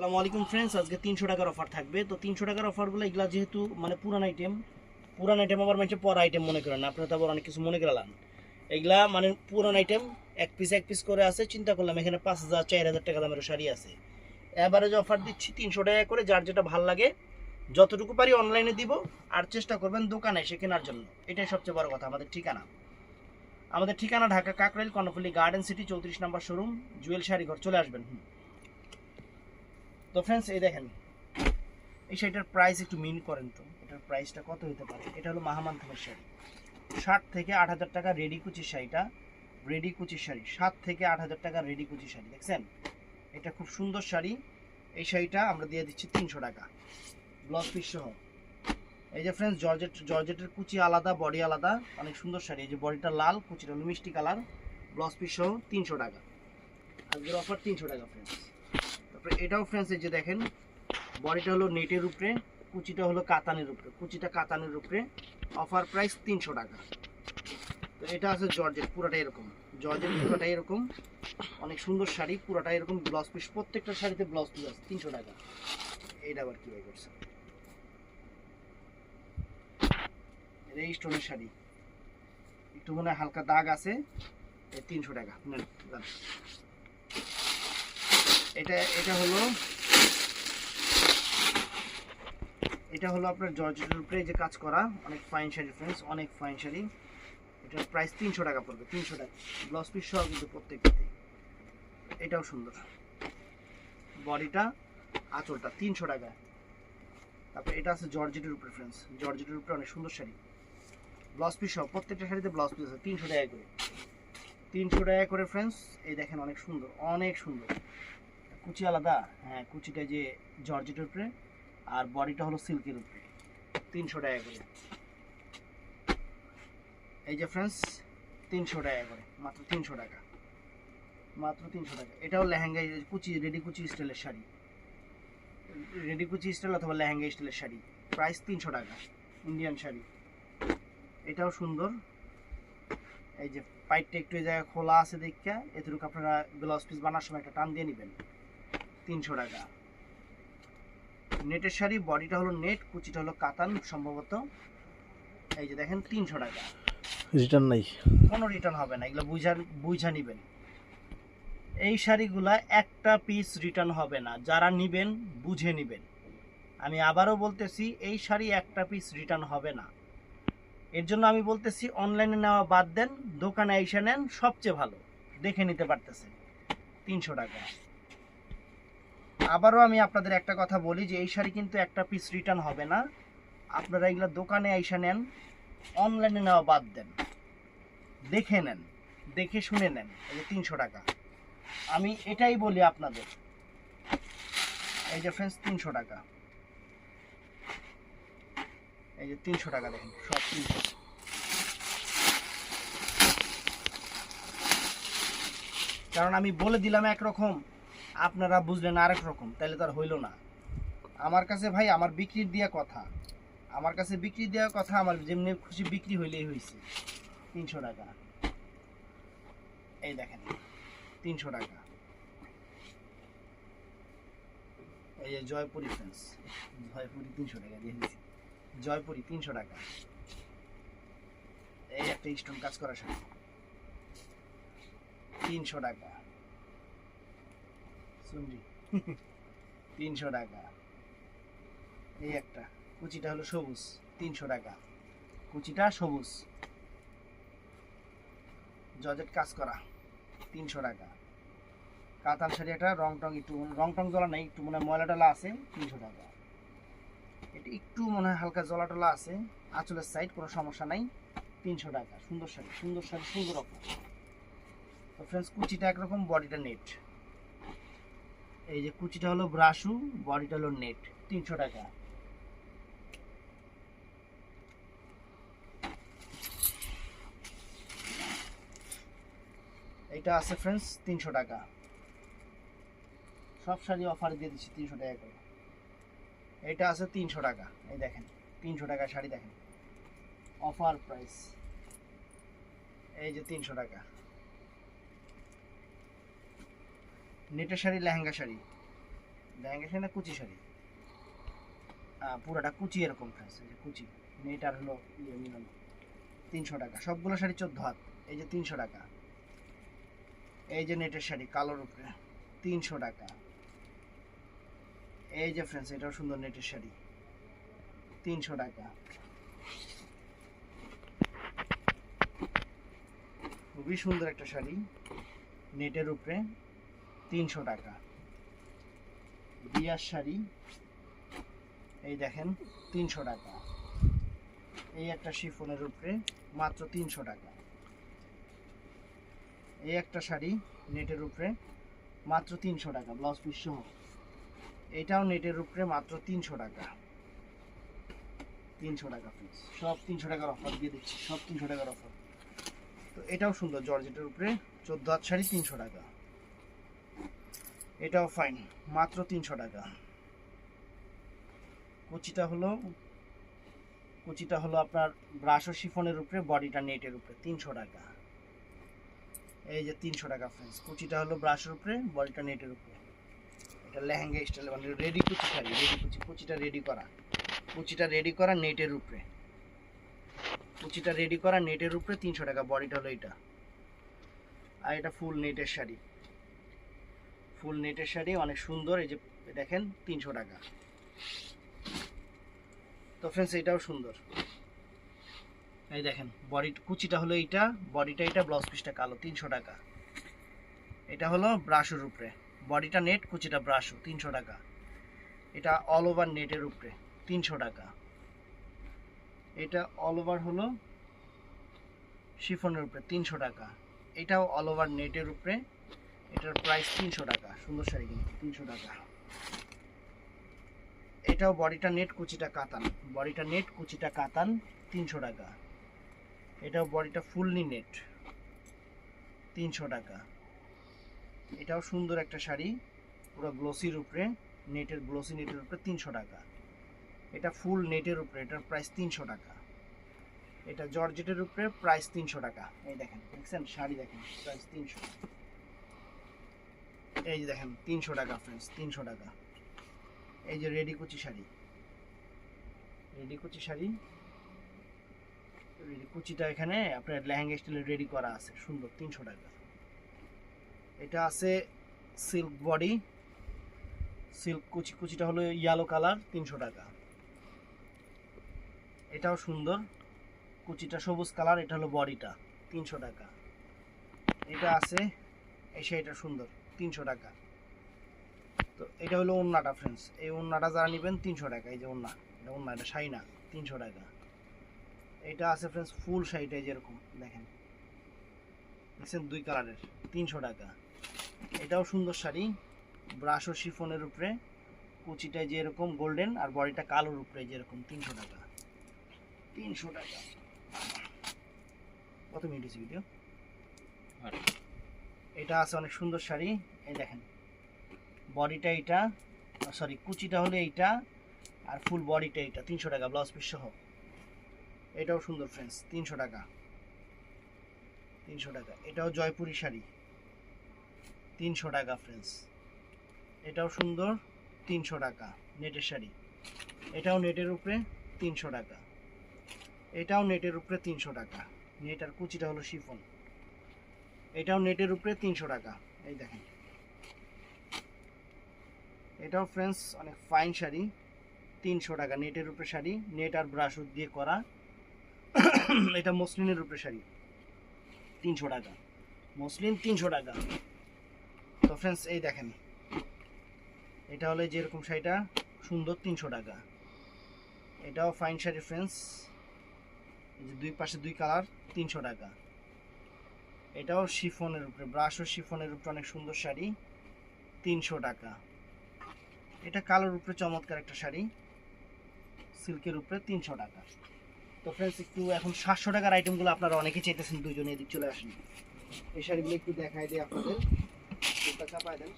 আসসালামু আলাইকুম ফ্রেন্ডস, আজকে 300 টাকার অফার থাকবে। তো 300 টাকার অফারগুলো এগুলা যেহেতু মানে পুরান আইটেম আবার মানে পর আইটেম মনে করেন আপনারা, তো আবার অনেক কিছু মনে করেন। এগুলা মানে পুরান আইটেম, এক পিস করে আছে। চিন্তা করলাম এখানে 5,000 4,000 টাকা দামের শাড়ি আছে। এবারে যে অফার দিচ্ছি 300 টাকা করে, যার যেটা ভাল লাগে যতটুকু পারি অনলাইনে দিব, আর চেষ্টা করবেন দোকানে এসে কেনার জন্য। এটাই সবচেয়ে বড় কথা। আমাদের ঠিকানা ঢাকা কাকরাইল কর্ণফুলী গার্ডেন সিটি 34 নম্বর শোরুম, জুয়েল শাড়ি ঘর, চলে আসবেন। তো ফ্রেন্ডস, এই দেখেন এই শাড়িটার প্রাইস একটু মিন করেন তো, এটার প্রাইসটা কত হতে পারে? এটা হলো মাহামান্থামের শাড়ি, 7 থেকে 8,000 টাকা রেডি কুচির শাড়িটা। রেডি কুচির শাড়ি 7 থেকে 8,000 টাকা রেডি কুচির শাড়ি, দেখছেন? এটা খুব সুন্দর শাড়ি। এই শাড়িটা আমরা দিয়ে দিচ্ছি 300 টাকা, ব্লাউজ পিস সহ। এই যে ফ্রেন্ডস, জর্জেটের কুচি আলাদা, বডি আলাদা, অনেক সুন্দর শাড়ি। এই যে বডিটা লাল, কুচিটা হলো মিষ্টি কালার, ব্লাউজ পিস সহ 300 টাকা। আজকের অফার 300 টাকা ফ্রেন্ডস। তারপরে এটাও ফ্রেন্ডস, এই যে দেখেন, বডিটা হলো নেটের উপরে, কুচিটা হলো কাতানের উপরে, কুচিটা কাতানের উপরে, অফার প্রাইস 300 টাকা। তো এটা আছে জর্জেট, পুরাটা এরকম, জর্জেট পুরাটা এরকম, অনেক সুন্দর শাড়ি, পুরাটা এরকম। ব্লাউজ পিস, প্রত্যেকটা শাড়িতে ব্লাউজ পিস আছে 300 টাকা। এইটা আবার কি ভাই করছে? এটা স্টোনের শাড়ি, একটু মনে হয় হালকা দাগ আছে, 300 টাকা। এটা এটা হলো এটা হলো আপনার জর্জেটের উপরে যে কাজ করা, অনেক ফাইন শাড়ি ফ্রেন্ডস, অনেক ফাইন শাড়ি। এটার প্রাইস 300 টাকা পড়বে, 300 টাকা, ব্লাউজ পিস সহ কিন্তু প্রত্যেকটাতে। এটাও সুন্দর, বডিটা আঁচলটা 300 টাকা। তারপর এটা আছে জর্জেটের উপরে ফ্রেন্ডস, জর্জেটের উপরে অনেক সুন্দর শাড়ি, ব্লাউজ পিস সহ, প্রত্যেকটা শাড়িতে ব্লাউজ পিস আছে 300 টাকা করে, 300 টাকা করে ফ্রেন্ডস। এই দেখেন, অনেক সুন্দর, অনেক সুন্দর। কুচি আলাদা, হ্যাঁ, কুচিটা যে জর্জেটের উপরে, আর বডিটা হলো সিল্কের উপরে, 300 টাকা করে। এই যে ফ্রেন্ডস, 300 টাকা করে, মাত্র 300 টাকা, মাত্র 300 টাকা। এটাও লেহেঙ্গা কুচি, রেডি কুচি স্টাইলের শাড়ি, রেডি কুচি স্টাইল অথবা লেহেঙ্গা স্টাইলের শাড়ি, প্রাইস 300 টাকা, ইন্ডিয়ান শাড়ি। এটাও সুন্দর। এই যে পাইপটা একটু এই জায়গায় খোলা আছে দেখা, এতটুকু আপনারা ব্লাউজ পিস বানার সময় একটা টান দিয়ে নেবেন, 300 টাকা। নেটের শাড়ি, বডিটা হলো নেট, কুচিটা হলো কাতান সম্ভবত। এই যে দেখেন, 300 টাকা। রিটার্ন নাই, কোনো রিটার্ন হবে না, এগুলো বুঝা নিবেন। এই শাড়িগুলা একটা পিস রিটার্ন হবে না, যারা নিবেন বুঝে নিবেন। আমি আবারও বলতেছি, এই শাড়ি একটা পিস রিটার্ন হবে না। এর জন্য আমি বলতেছি অনলাইনে নেওয়া বাদ দেন, দোকানে এসে নেন, সবচেয়ে ভালো, দেখে নিতে পারতেছেন। 300 টাকা। আবারও আমি আপনাদের একটা কথা বলি যে এই শাড়ি কিন্তু একটা পিস রিটার্ন হবে না। আপনারা এগুলো দোকানে এসে নেন, অনলাইনে নেওয়া বাদ দেন, দেখে নেন, দেখে শুনে নেন। এই যে 300 টাকা, আমি এটাই বলি আপনাদের। এই যে ফ্রেন্ডস, 300 টাকা, এই যে 300 টাকা, দেখেন সব 300। কারণ আমি বলে দিলাম একরকম, আপনারা বুঝলেন আরেক রকম, তাহলে তো আর হইল না। আমার কাছে ভাই, আমার বিক্রির দেওয়া কথা, আমার কাছে বিক্রি দেওয়ার কথা, আমার যেমনি খুশি বিক্রি হইলেই হয়েছে। 300 টাকা, এই দেখেন, 300 টাকা। এই যে জয়পুরি ফ্রেন্ডস, জয়পুরি 300 টাকা দিয়ে দিয়েছি, জয়পুরি 300 টাকা। এই একটা স্টোন কাজ করা শাড়ি, 300 টাকা। শুনছি 300 টাকা। এই একটা, কুচিটা হলো সবুজ, 300 টাকা, কুচিটা সবুজ, জর্জেট কাজ করা, 300 টাকা। কাতান শাড়ি একটা, একটু রং টং জ্বলা নেই, একটু মনে হয় ময়লা টলা আছে, 300 টাকা। এটা একটু মনে হয় হালকা জ্বলা টলা আছে, আঁচলের সাইড কোনো সমস্যা নাই, 300 টাকা। সুন্দর শাড়ি, সুন্দর শাড়ি, সুন্দর রকম। তো ফ্রেন্ডস, কুচিটা একরকম, বডিটা নেট। এই যে কুচিটা হলো ব্রাশু, বডিটা হলো নেট, 300 টাকা। এটা আছে ফ্রেন্ডস 300 টাকা, সব শাড়ি অফারে দিয়ে দিচ্ছি 300 টাকা করে। এটা আছে 300 টাকা, এই দেখেন 300 টাকা শাড়ি, দেখেন অফার প্রাইস। এই যে 300 টাকা, নেটের শাড়ি, লেহেঙ্গা শাড়ি, লেহেঙ্গা শাড়ি না কুচি শাড়ি, পুরোটা কুচি এরকম থাকছে, যে কুচি নেট আর হলো ইয়ে মিলানো। 300 টাকা সবগুলো শাড়ি 14 হাত। এই যে 300 টাকা। এই যে নেটের শাড়ি কালোর উপরে 300 টাকা। এই যে ফ্রেন্ডস এটাও সুন্দর নেটের শাড়ি 300 টাকা। খুবই সুন্দর একটা শাড়ি নেটের উপরে 300 টাকা। বিয়ার শাড়ি এই দেখেন 300 টাকা। এই একটা শিফনের উপরে মাত্র 300 টাকা। এই একটা শাড়ি নেটের উপরে মাত্র 300 টাকা ব্লাউজ পিস সহ। এটাও নেটের উপরে মাত্র 300 টাকা। 300 টাকা পিস, সব 300 টাকার অফার দিয়ে দিচ্ছি, সব 300 টাকার অফার। তো এটাও সুন্দর জর্জেটের উপরে 14 হাত শাড়ি 300 টাকা। এটাও ফাইন মাত্র 300 টাকা। কুচিটা হলো আপনার ব্রাশ ও শিফনের উপরে, বডিটা নেটের উপরে 300 টাকা। এই যে 300 টাকা ফ্রেন্ডস। কুচিটা হলো ব্রাশের উপরে, বডিটা নেটের উপরে। এটা লেহেঙ্গা স্টাইল মানে রেডি কুচি শাড়ি, রেডি কুচি, কুচিটা রেডি করা নেটের উপরে, কুচিটা রেডি করা নেটের উপরে 300 টাকা। বডিটা হলো এটা। আর এটা ফুল নেটের শাড়ি, ফুল নেটের শাড়ি অনেক সুন্দর। এই যে দেখেন 300 টাকা। তো ফ্রেন্ডস এটাও সুন্দর। এই দেখেন বডি কুচিটা হলো এইটা, বডিটা এটা, ব্লাউজ পিসটা কালো 300 টাকা। এটা হলো ব্রাশের উপরে, বডিটা নেট, কুচিটা ব্রাশও 300 টাকা। এটা অল ওভার নেটের উপরে 300 টাকা। এটা অল ওভার হলো শিফনের উপরে 300 টাকা। এটাও অল ওভার নেটের উপরে, এটার প্রাইস 300 টাকা। সুন্দর শাড়ি কিন্তু 300 টাকা। এটাও বডিটা নেট, কুচিটা কাতান, বডিটা নেট, কুচিটা কাতান 300 টাকা। এটাও বডিটা ফুললি নেট 300 টাকা। এটাও সুন্দর একটা শাড়ি পুরো গ্লোসির উপরে, নেটের গ্লোসি নেটের উপরে 300 টাকা। এটা ফুল নেটের উপরে, এটার প্রাইস 300 টাকা। এটা জর্জেটের উপরে, প্রাইস 300 টাকা। এই দেখেন, দেখছেন শাড়ি দেখেন, প্রাইস 300। এই যে দেখেন 300 টাকা ফ্রেন্ডস, 300 টাকা। এই যে রেডি কুচি শাড়ি, রেডি কুচি শাড়ি, কুচিটা এখানে আপনার লেহেঙ্গা স্টাইলে রেডি করা আছে, সুন্দর 300 টাকা। এটা আছে সিল্ক বডি, সিল্ক কুচি, কুচিটা হলো ইয়েলো কালার 300 টাকা। এটাও সুন্দর, কুচিটা সবুজ কালার, এটা হলো বডিটা 300 টাকা। এটা আছে এই শাড়িটা সুন্দর 300 টাকা। তো এটা হলো ওড়নাটা ফ্রেন্ডস, এই ওড়নাটা যারা নেবেন 300 টাকা। এই যে ওড়না, এটা ওড়না, এটা শাড়ি না, 300 টাকা। এটা আছে ফ্রেন্ডস ফুল শাড়িটা যেরকম দেখেন, দেখছেন 2 কালারের 300 টাকা। এটাও সুন্দর শাড়ি, ব্রাশ ও শিফনের উপরে, কুচিটা যেরকম গোল্ডেন আর বডিটা কালোর উপরে যেরকম 300 টাকা। 300 টাকা। কত মিনিট হয়েছে ভিডিও? এটা আছে অনেক সুন্দর শাড়ি, এই দেখেন বডিটা এইটা, সরি কুচিটা হলো এইটা আর ফুল বডিটা এইটা 300 টাকা ব্লাউজ পিস সহ। এটাও সুন্দর ফ্রেন্ডস 300 টাকা। 300 টাকা। এটাও জয়পুরি শাড়ি 300 টাকা ফ্রেন্ডস। এটাও সুন্দর 300 টাকা নেটের শাড়ি। এটাও নেটের উপরে 300 টাকা। এটাও নেটের উপরে 300 টাকা। নেট আর কুচিটা হলো শিফন। এটাও নেটের উপরে 300 টাকা। এই দেখেন এটাও ফ্রেন্ডস অনেক ফাইন শাড়ি 300 টাকা নেটের উপরে শাড়ি, নেট আর ব্রাশ দিয়ে করা। এটা মসলিনের উপরে শাড়ি 300 টাকা, মসলিন 300 টাকা। তো ফ্রেন্ডস এই দেখেন এটা হলো যেরকম শাড়িটা সুন্দর 300 টাকা। এটাও ফাইন শাড়ি ফ্রেন্ডস, এই যে দুই পাশে 2 কালার 300 টাকা। এটাও শিফনের উপরে, ব্রাশ ও শিফনের উপরে অনেক সুন্দর শাড়ি 300 টাকা। এটা কালোর উপরে চমৎকার একটা শাড়ি সিল্কের উপরে 300 টাকা। তো ফ্রেন্ডস একটু এখন 700 টাকার আইটেমগুলো আপনারা অনেকেই চাইতেছেন, দুজনে এদিক চলে আসেন। এই শাড়িগুলো একটু দেখাই দিই আপনাদের, চাপাই দেন।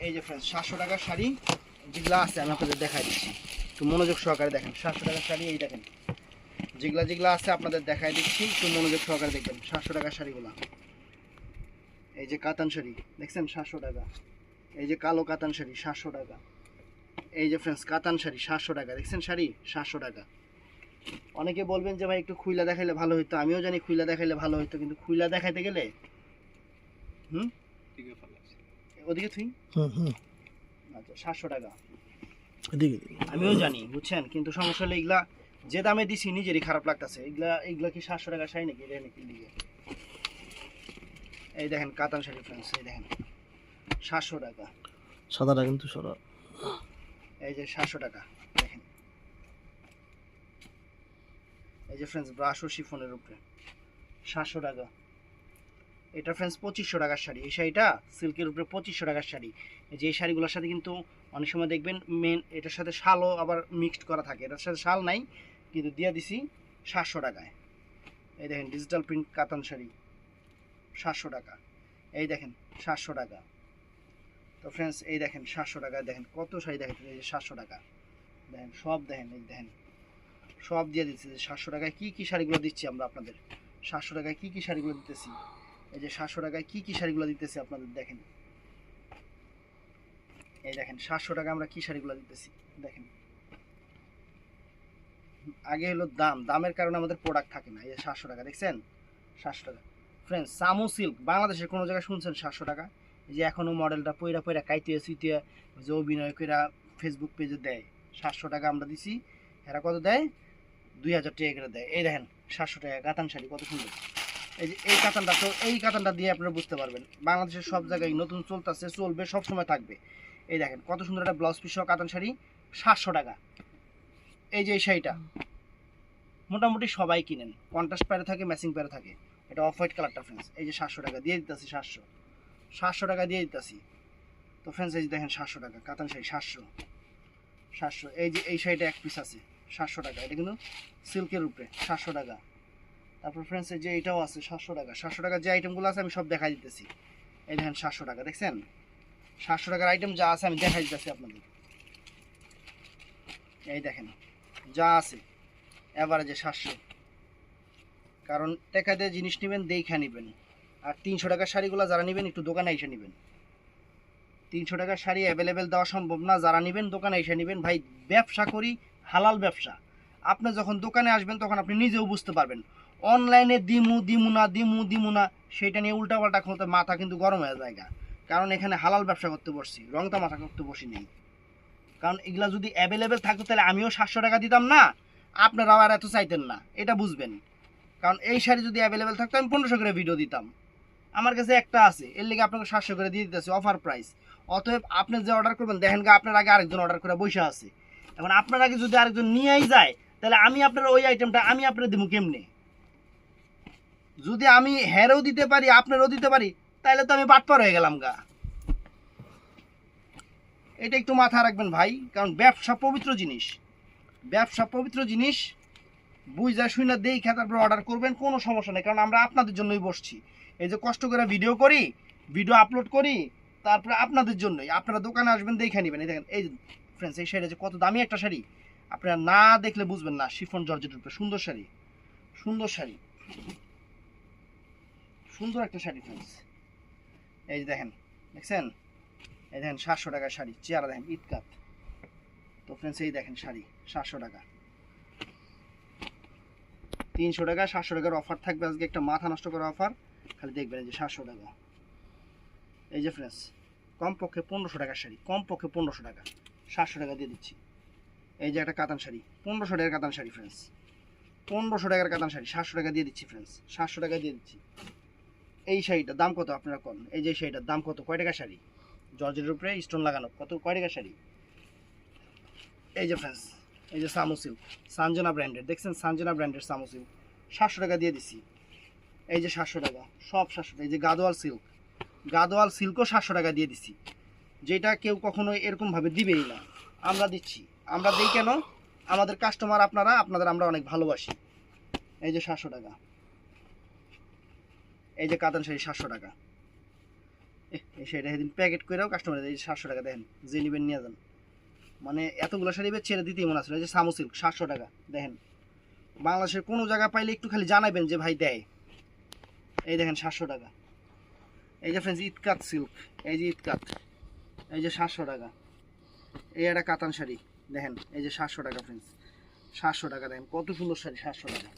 এই যে ফ্রেন্ডস 700 টাকার শাড়ি যেগুলো আছে আমি আপনাদের দেখাই দিচ্ছি, একটু মনোযোগ সহকারে দেখেন। 700 টাকার শাড়ি এই দেখেন, যেগুলো আছে আপনাদের দেখাই দিচ্ছি, একটু মনোযোগ সহকারে দেখবেন 700 টাকার শাড়িগুলো। এই যে কাতান শাড়ি দেখছেন 700 টাকা। এই যে কালো কাতান শাড়ি 700 টাকা। এই যে ফ্রেন্ডস কাতান শাড়ি 700 টাকা, দেখছেন শাড়ি 700 টাকা। অনেকে বলবেন যে ভাই একটু খুইলা দেখাইলে ভালো হইতো, আমিও জানি খুইলা দেখাইলে ভালো হইতো, কিন্তু খুইলা দেখাইতে গেলে ওদিকে তুই আচ্ছা 700 টাকা আমিও জানি বুঝছেন, কিন্তু সমস্যা হলো এগুলা যে দামে দিছি নিজেরই খারাপ লাগতেছে। এগুলা কি 700 টাকা শাড়ি নাকি? এটা নাকি দিকে এই দেখেন কাতান শাড়ি ফ্রেন্ডস, এই দেখেন 700 টাকা। সাদাটা কিন্তু সাদা। এই যে 700 টাকা দেখেন। এই যে ফ্রেন্ডস ব্রাশ ও শিফনের উপরে 700 টাকা। এটা ফ্রেন্ডস 2500 টাকার শাড়ি। এই শাড়িটা সিল্কের উপরে 2500 টাকার শাড়ি। এই যে এই শাড়িগুলোর সাথে কিন্তু অনেক সময় দেখবেন মেন এটার সাথে শালও আবার মিক্সড করা থাকে, এটার সাথে শাল নাই কিন্তু দিয়ে দিছি 700 টাকায়। এই দেখেন ডিজিটাল প্রিন্ট কাতান শাড়ি 700 টাকা। এই দেখেন 700 টাকা। তো ফ্রেন্ডস এই দেখেন 700 টাকা, দেখেন কত শাড়ি দেখেন। এই যে 700 টাকা দেখেন, সব দেখেন, এই দেখেন সব দিয়ে দিচ্ছি। যে 700 টাকায় কী কী শাড়িগুলো দিচ্ছি আমরা আপনাদের, 700 টাকায় কী কী শাড়িগুলো দিতেছি। এই যে 700 টাকায় কী কী শাড়িগুলো দিতেছি আপনাদের দেখেন। এই দেখেন 700 টাকা আমরা কী শাড়িগুলো দিতেছি দেখেন। আগে হলো দামের কারণে আমাদের প্রোডাক্ট থাকে না। এই যে 700 টাকা দেখছেন 700 টাকা। ফ্রেন্ডস সামু সিল্ক বাংলাদেশের কোনো জায়গায় শুনছেন 700 টাকা? এই যে এখনও মডেলটা পইরা পইরা কাইতে সুইতে যে অভিনয় কইরা ফেসবুক পেজে দেয় 700 টাকা আমরা দিছি। এরা কত দেয়? 2000 টাকা করে দেয়। এই দেখেন 700 টাকা কাতান শাড়ি কত সুন্দর। এই যে এই কাতানটা, তো এই কাতানটা দিয়ে আপনারা বুঝতে পারবেন বাংলাদেশের সব জায়গায় নতুন চলতেছে, চলবে, সব সময় থাকবে। এই দেখেন কত সুন্দর একটা ব্লাউজ পিস সহ কাতান শাড়ি 700 টাকা। এই যে এই শাড়িটা মোটামুটি সবাই কিনেন, কন্ট্রাস্ট প্যারে থাকে, ম্যাচিং প্যারে থাকে। এটা অফ হোয়াইট কালারটা ফ্রেন্ডস। এই যে 700 টাকা দিয়ে দিতেছি, 700 টাকা দিয়ে দিতেছি। তো ফ্রেন্ডস এই যে দেখেন 700 টাকা কাতান শাড়ি 700। এই যে এই শাড়িটা এক পিস আছে 700 টাকা, এটা কিন্তু সিল্কের উপরে 700 টাকা। তারপর ফ্রেন্ডস এই যে এটাও আছে 700 টাকা। 700 টাকার যে আইটেমগুলো আছে আমি সব দেখাই দিতেছি। এই দেখেন 700 টাকা দেখছেন, 700 টাকার আইটেম যা আছে আমি দেখাই দিতেছি আপনাদের। এই দেখেন যা আছে এভারেজে 700, কারণ টাকা দিয়ে জিনিস নেবেন দেখা নেবেন। আর 300 টাকার শাড়িগুলো যারা নেবেন একটু দোকানে এসে নেবেন। 300 টাকার শাড়ি অ্যাভেলেবেল দেওয়া সম্ভব না, যারা নেবেন দোকানে এসে নেবেন। ভাই ব্যবসা করি, হালাল ব্যবসা। আপনি যখন দোকানে আসবেন তখন আপনি নিজেও বুঝতে পারবেন। অনলাইনে দিমু না সেটা নিয়ে উল্টাপাল্টা করতে মাথা কিন্তু গরম হয়ে যায়। কারণ এখানে হালাল ব্যবসা করতে বসছি, রংটা মাথা করতে বসি নেই। কারণ এগুলা যদি অ্যাভেলেবেল থাকতো তাহলে আমিও 700 টাকা দিতাম না, আপনারাও আর এত চাইতেন না, এটা বুঝবেন। কারণ এই শাড়ি যদি অ্যাভেলেবেল থাকতো আমি 1500 করে ভিডিও দিতাম। আমার কাছে একটা আছে, এর লিগে আপনাকে 700 করে দিয়ে দিতেছি অফার প্রাইস। অতএব আপনি যে অর্ডার করবেন দেখেন আপনার আগে আরেকজন অর্ডার করে বসে আছে। এখন আপনার আগে যদি আরেকজন নিয়েই যায় তাহলে আমি আপনার ওই আইটেমটা আমি আপনার দিব কেমনে? যদি আমি হেরেও দিতে পারি আপনারও দিতে পারি তাহলে তো আমি বাটপার হয়ে গেলাম গা। এটা একটু মাথায় রাখবেন ভাই, কারণ ব্যবসা পবিত্র জিনিস, ব্যবসা পবিত্র জিনিস। বুঝা শুনে দেখে তারপর অর্ডার করবেন, কোনো সমস্যা নেই। কারণ আমরা আপনাদের জন্যই বসছি, এই যে কষ্ট করে ভিডিও করি, ভিডিও আপলোড করি, তারপরে আপনাদের জন্যই। আপনারা দোকানে আসবেন দেখে নেবেন। এই দেখেন এই ফ্রেন্ডস এই শাড়িটা যে কত দামি একটা শাড়ি, আপনারা না দেখলে বুঝবেন না। শিফন জর্জেটের উপরে সুন্দর শাড়ি, সুন্দর শাড়ি, সুন্দর একটা শাড়ি ফ্রেন্ডস। এই যে দেখেন দেখছেন, এই দেখেন 700 টাকার শাড়ি, চেয়ারা দেখেন ইটকাট। তো ফ্রেন্ডস এই দেখেন শাড়ি 700 টাকা। 300 টাকা 700 টাকার অফার থাকবে আজকে, একটা মাথা নষ্ট করা অফার, খালি দেখবেন। এই যে 700 টাকা। এই যে ফ্রেন্ডস কমপক্ষে 1500 টাকার শাড়ি, কমপক্ষে 1500 টাকা, 700 টাকা দিয়ে দিচ্ছি। এই যে একটা কাতান শাড়ি 1500 টাকার কাতান শাড়ি ফ্রেন্ডস, 1500 টাকার কাতান শাড়ি 700 টাকা দিয়ে দিচ্ছি ফ্রেন্ডস, 700 টাকা দিয়ে দিচ্ছি। এই শাড়িটার দাম কত আপনারা কোন? এই যে শাড়িটার দাম কত? কয় টাকা শাড়ি? জর্জেটের উপরে স্টোন লাগানো, কত কয় টাকা শাড়ি? এই যে ফ্রেন্ডস এই যে সামু সিল্ক, সানজনা ব্র্যান্ডের, দেখছেন সানজনা ব্র্যান্ডের সামু সিল্ক 700 টাকা দিয়ে দিচ্ছি। এই যে 700 টাকা, সব 700 টাকা। এই যে গাদোয়াল সিল্ক, গাদোয়াল সিল্কও 700 টাকা দিয়ে দিচ্ছি, যেটা কেউ কখনো এরকমভাবে দিবেই না, আমরা দিচ্ছি। আমরা দিই কেন? আমাদের কাস্টমার আপনারা, আপনাদের আমরা অনেক ভালোবাসি। এই যে 700 টাকা। এই যে কাতান শাড়ি 700 টাকা। এই শাড়িটা সেদিন প্যাকেট করেও কাস্টমার, এই যে 700 টাকা দেখেন, যে নেবেন নিয়ে যান। মানে এতগুলো শাড়ি ছেড়ে দিতেই মনে আসলে। এই যে সামু সিল্ক 700 টাকা দেখেন। বাংলাদেশের কোনো জায়গা পাইলে একটু খালি জানাবেন যে ভাই দেয়। এই দেখেন 700 টাকা। এই যে ফ্রেন্ডস ইটকাট সিল্ক, এই যে ইটকাট, এই যে 700 টাকা। এই একটা কাতান শাড়ি দেখেন, এই যে 700 টাকা ফ্রেন্ডস, 700 টাকা। দেখেন কত সুন্দর শাড়ি, 700 টাকা।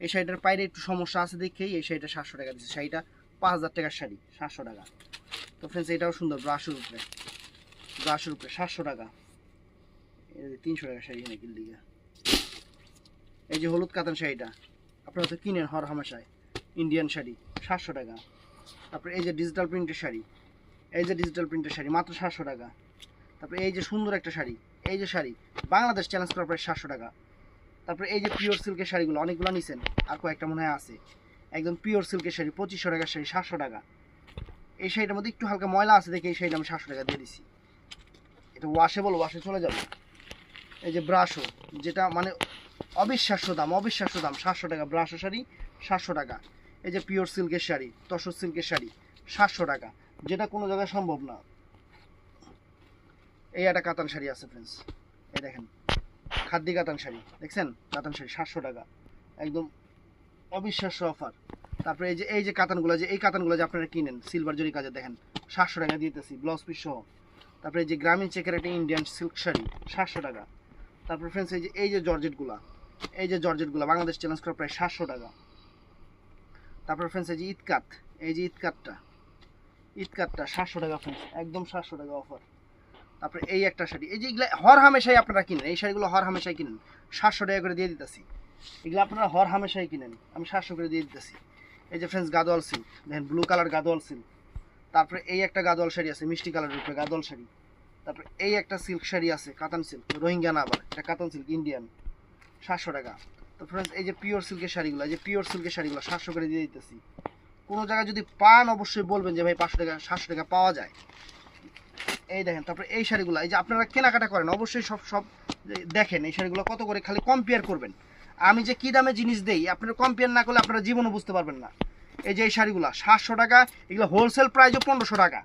এই শাড়িটার পায়ে একটু সমস্যা আছে দেখেই এই শাড়িটা 700 টাকা দিচ্ছে। শাড়িটা 5000 টাকার শাড়ি, 700 টাকা। তো ফ্রেন্ডস এটাও সুন্দর, ব্রাশের উপরে, ব্রাশের উপরে 700 টাকা। এই 300 টাকা শাড়ি নাকি দিকে। এই যে হলুদ কাতান শাড়িটা আপনারা তো কিনেন হর হামেশায়, ইন্ডিয়ান শাড়ি 700 টাকা। তারপরে এই যে ডিজিটাল প্রিন্টের শাড়ি, এই যে ডিজিটাল প্রিন্টের শাড়ি মাত্র 700 টাকা। তারপরে এই যে সুন্দর একটা শাড়ি, এই যে শাড়ি বাংলাদেশ চ্যালেঞ্জ করার প্রায় 700 টাকা। তারপরে এই যে পিওর সিল্কের শাড়িগুলো অনেকগুলো নিছেন, আর কয়েকটা মনে হয় আছে। একদম পিওর সিল্কের শাড়ি 2500 টাকার শাড়ি, 700 টাকা। এই শাড়িটার মধ্যে একটু হালকা ময়লা আছে দেখে এই শাড়িটা আমি 700 টাকা দিয়ে দিছি। এটা ওয়াশেবল, ওয়াশে চলে যাবে। এই যে ব্রাশো, যেটা মানে অবিশ্বাস্য দাম, অবিশ্বাস্য দাম, 700 টাকা ব্রাশো শাড়ি, 700 টাকা। এই যে পিওর সিল্কের শাড়ি, তসর সিল্কের শাড়ি 700 টাকা, যেটা কোনো জায়গায় সম্ভব না। এই একটা কাতান শাড়ি আছে ফ্রেন্ডস, এই দেখেন খাদ্দি কাতান শাড়ি, দেখছেন কাতান শাড়ি 700 টাকা, একদম অবিশ্বাস্য অফার। তারপরে এই যে কাতানগুলো, যে এই কাতানগুলো যে আপনারা কিনেন সিলভার জরি কাজে, দেখেন 700 টাকা দিতেছি ব্লাউজ পিস সহ। তারপরে এই যে গ্রামীণ চেকের একটা ইন্ডিয়ান সিল্ক শাড়ি 700 টাকা। তারপরে ফ্রেন্ডস এই যে জর্জেটগুলা, এই যে জর্জেটগুলা বাংলাদেশ চ্যালেঞ্জ করা প্রায় 700 টাকা। তারপরে ফ্রেন্ডস এই যে ইটকাট, এই যে ইটকাটটা 700 টাকা ফ্রেন্ডস, একদম 700 টাকা অফার। তারপরে এই একটা শাড়ি, এই যে এগুলা হর হামেশাই আপনারা কিনেন, এই শাড়িগুলো হর হামেশাই কিনেন, 700 টাকা করে দিয়ে দিতেছি। এগুলো আপনারা হর হামেশাই কিনেন, আমি 700 করে দিয়ে দিতেছি। এই যে ফ্রেন্ডস গাদোয়াল সিল্ক, দেখেন ব্লু কালার গাদোয়াল সিল্ক। তারপরে এই একটা গাদোয়াল শাড়ি আছে মিষ্টি কালারের উপরে গাদোয়াল শাড়ি। তারপরে এই একটা সিল্ক শাড়ি আছে কাতান সিল্ক, রোহিঙ্গা না আবার, এটা কাতান সিল্ক ইন্ডিয়ান, 700 টাকা। তো ফ্রেন্ডস এই যে পিওর সিল্কের শাড়িগুলো, এই যে পিওর সিল্কের শাড়িগুলো 700 করে দিয়ে দিতেছি। কোনো জায়গায় যদি পান অবশ্যই বলবেন যে ভাই 500 টাকা 700 টাকা পাওয়া যায়। এই দেখেন, তারপরে এই শাড়িগুলো, এই যে আপনারা কেনাকাটা করেন অবশ্যই সব দেখেন এই শাড়িগুলো কত করে, খালি কম্পেয়ার করবেন। আমি যে কি দামে জিনিস দেই আপনারা কম্পেয়ার না করলে আপনারা জীবনও বুঝতে পারবেন না। এই যে এই শাড়িগুলো 700 টাকা, এগুলো হোলসেল প্রাইসও 1500 টাকা।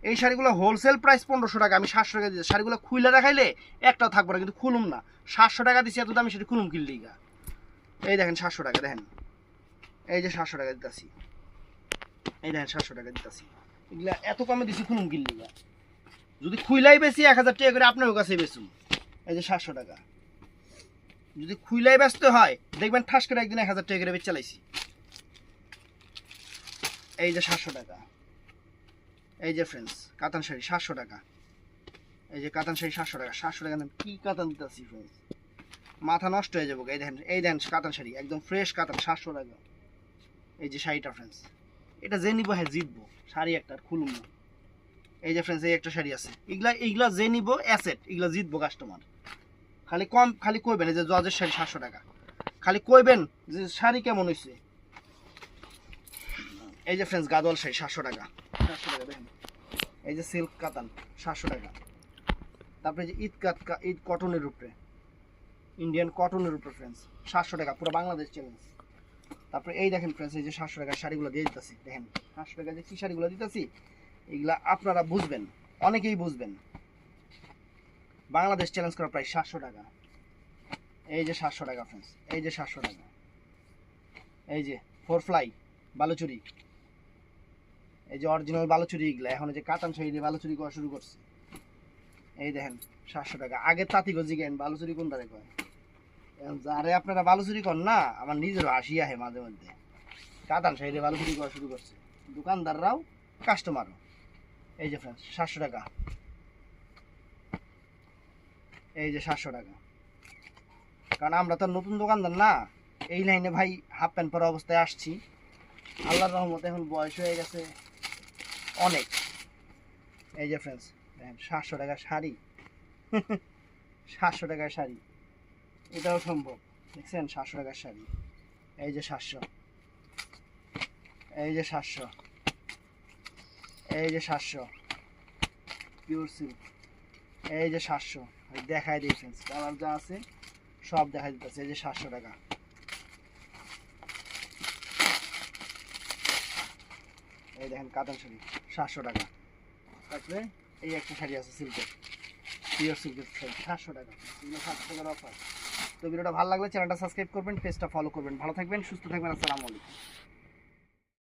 এই শাড়িগুলো হোলসেল প্রাইস 1500 টাকা, আমি 700 টাকা দিচ্ছি। শাড়িগুলো খুইলে দেখাইলে একটাও থাকবে না, কিন্তু খুলুম না। 700 টাকা দিচ্ছি, এত দামি শাড়ি খুলুম কিনলি গা। এই দেখেন 700 টাকা, দেখেন এই যে 700 টাকা দিতেছি, এই দেখেন 700 টাকা দিতেছি। এগুলা এত কমে দিচ্ছি খুলুম কিনলি গা। যদি খুইলাই বেশি 1000 টাকা করে আপনার কাছে বেচুন। এই যে 700 টাকা, যদি খুইলাই ব্যস্ত হয় দেখবেন ঠাস করে একদিন 1000 টাকা করে বেচ চালাইছি। এই যে 700 টাকা। এই যে ফ্রেন্ডস কাতান শাড়ি 700 টাকা, এই যে কাতান শাড়ি 700 টাকা, 700 টাকা দাম কি কাতান দিতেছি ফ্রেন্ডস, মাথা নষ্ট হয়ে যাবো। এই দেন কাতান শাড়ি একদম ফ্রেশ কাতান 700 টাকা। এই যে শাড়িটা ফ্রেন্ডস, এটা যে নিবো হ্যাঁ জিতবো, শাড়ি একটা আর খুলুম না। এই যে ফ্রেন্ডস এই একটা শাড়ি আছে, এগুলা যে নিবো অ্যাসেট, এগুলা জিতবো কাস্টমার। খালি কইবেন এই যে জজের শাড়ি 700 টাকা, খালি কইবেন যে শাড়ি কেমন হয়েছে। এই যে ফ্রেন্ডস গাদোয়াল শাড়ি 700 টাকা, 700 টাকা দেখেন। এই যে সিল্ক কাতান 700 টাকা। তারপরে যে ঈদ কটনের উপরে, ইন্ডিয়ান কটনের উপরে ফ্রেন্ডস 700 টাকা, পুরো বাংলাদেশ চ্যালেঞ্জ। তারপরে এই দেখেন ফ্রেন্ডস এই যে 700 টাকার শাড়িগুলো দিয়ে দিতেছি, দেখেন 700 টাকা যে কি শাড়িগুলো দিতেছি এগুলা আপনারা বুঝবেন, অনেকেই বুঝবেন। বাংলাদেশ চ্যালেঞ্জ করা প্রায় 700 টাকা। এই যে 700 টাকা ফ্রেন্ডস, এই যে 700 টাকা। এই যে 4 ফ্লাই বালুচুরি, এই যে অরিজিনাল বালুচুরি, এগুলা এখন যে কাতান শাড়ি দিয়ে বালুচুরি করা শুরু করছে। এই দেখেন 700 টাকা। আগে তাঁতি গজি গেন বালুচুরি কোন তারে কয়, যারে আপনারা বালুচুরি করেন না আমার নিজেরও হাসি আহে মাঝে মধ্যে। কাতান শাড়ি দিয়ে বালুচুরি করা শুরু করছে দোকানদাররাও কাস্টমারও। এই যে ফ্রেন্ডস 700 টাকা, এই যে 700 টাকা। কারণ আমরা তো নতুন দোকানদার না, এই লাইনে ভাই হাফ প্যান্ট পরা অবস্থায় আসছি। আল্লাহর রহমতে এখন বয়স হয়ে গেছে অনেক। এই যে ফ্রেন্ডস দেখেন 700 টাকার শাড়ি, 700 টাকার শাড়ি, এটাও সম্ভব। দেখছেন 700 টাকার শাড়ি, এই যে 700, এই যে 700, এই যে 700 পিওর সিল্ক, এই যে 700। দেখাই দিই ফ্রেন্ডস কালার যা আছে সব দেখাই দিতেছে। এই যে 700 টাকা। এই দেখেন কাতান শাড়ি 700 টাকা। তারপরে এই একটা শাড়ি আছে সিল্কের, পিওর সিল্কের শাড়ি 700 টাকা। এগুলো 700 টাকার অফার। তো ভিডিওটা ভালো লাগলে চ্যানেলটা সাবস্ক্রাইব করবেন, পেজটা ফলো করবেন। ভালো থাকবেন, সুস্থ থাকবেন। আসসালামু আলাইকুম।